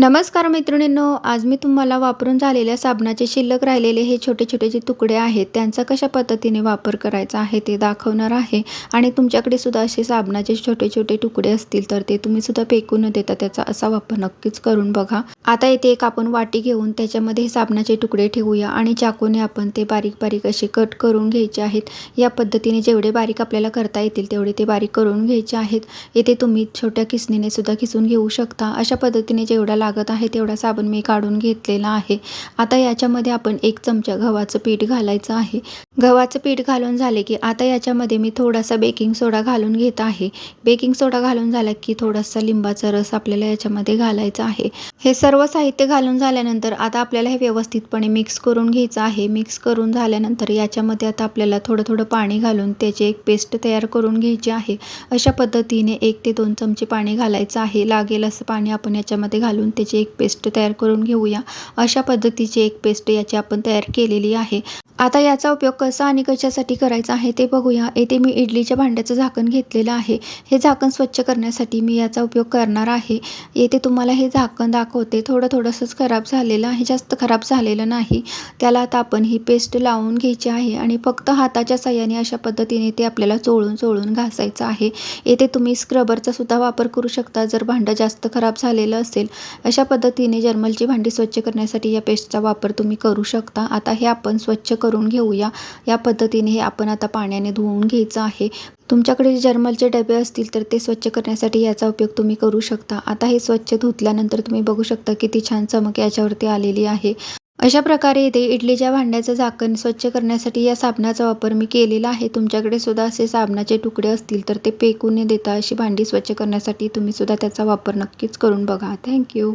नमस्कार मैत्रिणींनो, आज मी तुम्हाला वापरून झालेल्या साबणाचे शिल्लक राहिलेले हे छोटे छोटे जे तुकडे आहेत त्यांचा कशा पद्धतीने वापर करायचा आहे ते दाखवणार आहे। आणि तुमच्याकडे सुद्धा असे साबणाचे छोटे छोटे तुकडे असतील तर ते तुम्ही सुद्धा फेकून न देता त्याचा असा वापर नक्कीच करून बघा। आता इथे एक आपण वाटी घेऊन त्याच्यामध्ये साबणाचे तुकडे ठेवूया आणि चाकूने आपण ते बारीक बारीक असे कट करून घ्यायचे आहेत। या पद्धतीने जेवढे बारीक आपल्याला करता येतील तेवढे ते बारीक करून घ्यायचे आहेत। इथे तुम्ही छोट्या किसणीने सुद्धा किसून घेऊ शकता। अशा पद्धतीने जेवढा लागत आहे तेवढा साबण मी काढून घेतलेला आहे। आता याच्यामध्ये आपण 1 चमचा गव्हाचं पीठ घालायचं आहे। गव्हाचं पीठ घालून झाले की आता याच्यामध्ये मी थोडासा बेकिंग सोडा घालून घेत आहे। बेकिंग सोडा घालून झाला की थोडासा लिंबाचा रस आपल्याला याच्यामध्ये घालायचा आहे। हे सर्व साहित्य घालून झाल्यानंतर आता आपल्याला हे व्यवस्थितपणे मिक्स करून घ्यायचं आहे। मिक्स करून झाल्यानंतर याच्यामध्ये आता आपल्याला थोडं थोडं पाणी घालून त्याची एक पेस्ट तयार करून घ्यायची आहे। अशा पद्धतीने 1 ते 2 चमचे पाणी घालायचं आहे। लागेल असं पाणी आपण याच्यामध्ये घालून त्याची एक पेस्ट तयार करून घेऊया। अशा पद्धतीची एक पेस्ट याची आपण तयार केलेली आहे। आता याचा उपयोग कसा आणि कशासाठी करायचा आहे ते बघूया। येथे मी इडलीच्या भांड्याचं झाकण घेतलेलं आहे। हे झाकण स्वच्छ करण्यासाठी मी याचा उपयोग करणार आहे। येथे तुम्हाला हे झाकण दाखवते, थोडंसंच खराब झालेलं आहे, जास्त खराब झालेलं नाही। त्याला आता आपण ही पेस्ट लावून घ्यायची आहे आणि फक्त हाताच्या साहाय्याने अशा पद्धतीने ते आपल्याला चोळून चोळून घासायचं आहे। येथे तुम्ही स्क्रबरचा सुद्धा वापर करू शकता जर भांडं जास्त खराब झालेलं असेल। अशा पद्धतीने जर्मलची भांडी स्वच्छ करण्यासाठी या पेस्टचा वापर तुम्ही करू शकता। आता हे आपण स्वच्छ करून घेऊया। या पद्धतीने हे आपण आता पाण्याने धुवून घ्यायचं आहे। तुमच्याकडे जर्मलचे डबे असतील तर ते स्वच्छ करण्यासाठी याचा उपयोग तुम्ही करू शकता। आता हे स्वच्छ धुतल्यानंतर तुम्ही बघू शकता किती छान चमक याच्यावरती आलेली आहे। अशा प्रकारे इथे इडलीच्या भांड्याचं झाकण स्वच्छ करण्यासाठी या साबणाचा वापर मी केलेला आहे। तुमच्याकडे सुद्धा असे साबणाचे तुकडे असतील तर ते फेकून न देता अशी भांडी स्वच्छ करण्यासाठी तुम्ही सुद्धा त्याचा वापर नक्कीच करून बघा। थँक्यू।